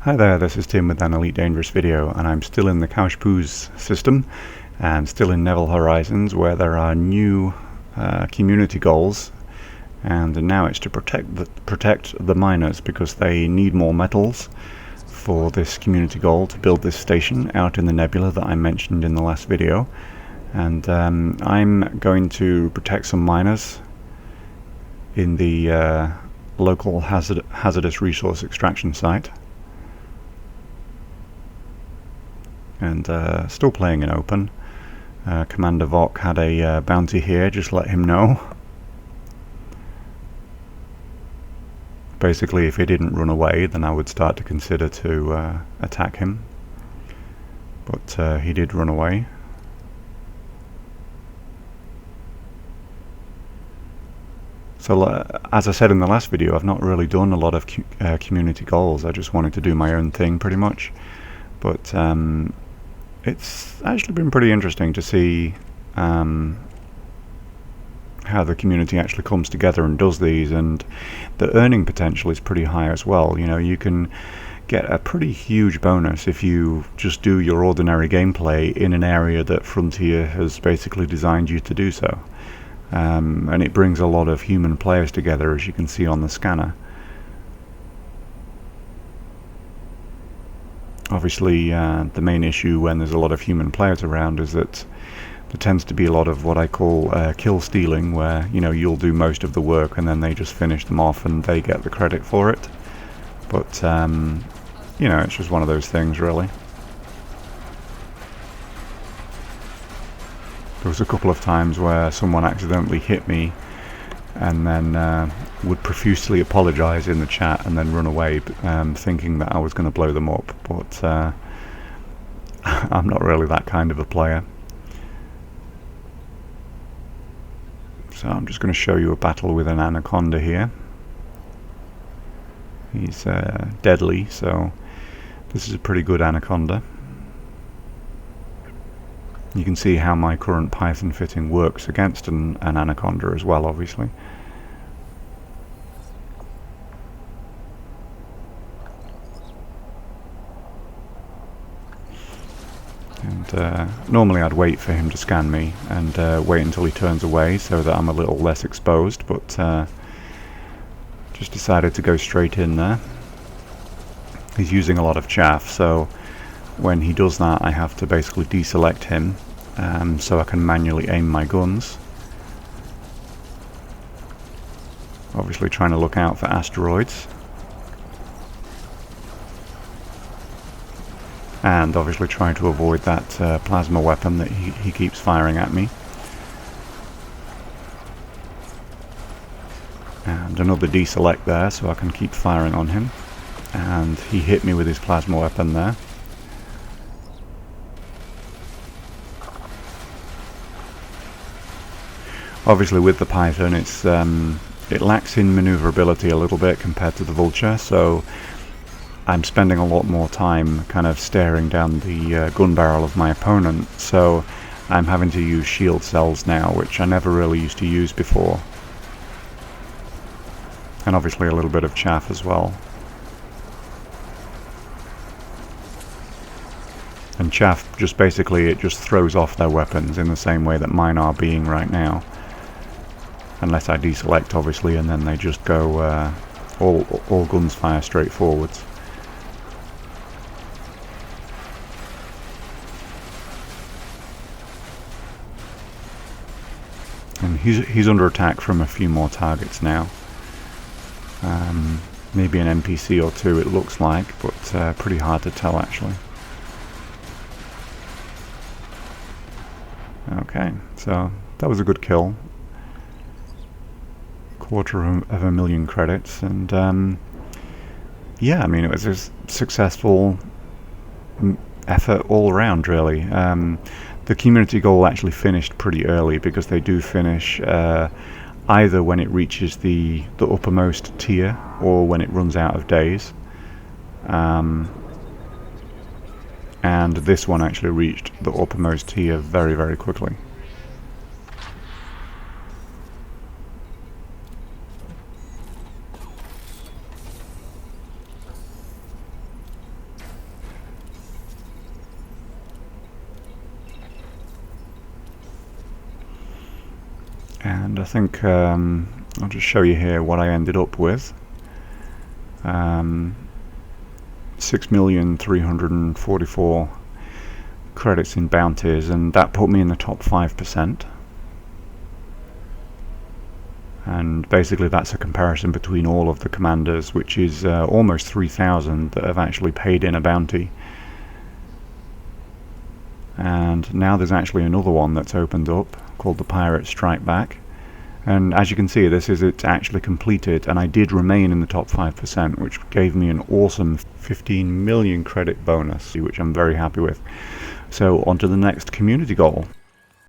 Hi there, this is Tim with an Elite Dangerous video, and I'm still in the Kaushpoos system and still in Nebula Horizons, where there are new community goals, and now it's to protect the miners because they need more metals for this community goal to build this station out in the Nebula that I mentioned in the last video. And I'm going to protect some miners in the local hazardous resource extraction site. And still playing in open. Commander Vok had a bounty here, just let him know. Basically, if he didn't run away, then I would start to consider to attack him. But he did run away. So, as I said in the last video, I've not really done a lot of community goals. I just wanted to do my own thing, pretty much. But it's actually been pretty interesting to see how the community actually comes together and does these, and the earning potential is pretty high as well. You know, you can get a pretty huge bonus if you just do your ordinary gameplay in an area that Frontier has basically designed you to do so. And it brings a lot of human players together, as you can see on the scanner. Obviously, the main issue when there's a lot of human players around is that there tends to be a lot of what I call kill stealing, where you'll do most of the work and then they just finish them off and they get the credit for it. But it's just one of those things, really. There was a couple of times where someone accidentally hit me and then would profusely apologize in the chat and then run away, thinking that I was going to blow them up. But I'm not really that kind of a player. So I'm just going to show you a battle with an anaconda here. He's deadly, so this is a pretty good anaconda. You can see how my current Python fitting works against an anaconda as well, obviously. And normally I'd wait for him to scan me and wait until he turns away so that I'm a little less exposed, but just decided to go straight in there. He's using a lot of chaff, so when he does that I have to basically deselect him so I can manually aim my guns. Obviously trying to look out for asteroids. And obviously trying to avoid that plasma weapon that he keeps firing at me. And another deselect there so I can keep firing on him. And he hit me with his plasma weapon there. Obviously with the Python it lacks in maneuverability a little bit compared to the Vulture, so I'm spending a lot more time kind of staring down the gun barrel of my opponent, so I'm having to use shield cells now, which I never really used to use before. And obviously a little bit of chaff as well. And chaff just basically, it just throws off their weapons in the same way that mine are being right now. Unless I deselect, obviously, and then they just go, all guns fire straight forwards. And he's under attack from a few more targets now. Maybe an NPC or two it looks like, but pretty hard to tell actually. Okay, so that was a good kill. $250,000 credits, and yeah, I mean it was a successful effort all around, really. The community goal actually finished pretty early because they do finish either when it reaches the uppermost tier or when it runs out of days. And this one actually reached the uppermost tier very, very quickly. And I think I'll just show you here what I ended up with. 6,344 credits in bounties, and that put me in the top 5%. And basically that's a comparison between all of the commanders, which is almost 3,000 that have actually paid in a bounty. And now there's actually another one that's opened up called the Pirate Strike Back, and as you can see, it's actually completed, and I did remain in the top 5%, which gave me an awesome 15 million credit bonus, which I'm very happy with. So on to the next community goal.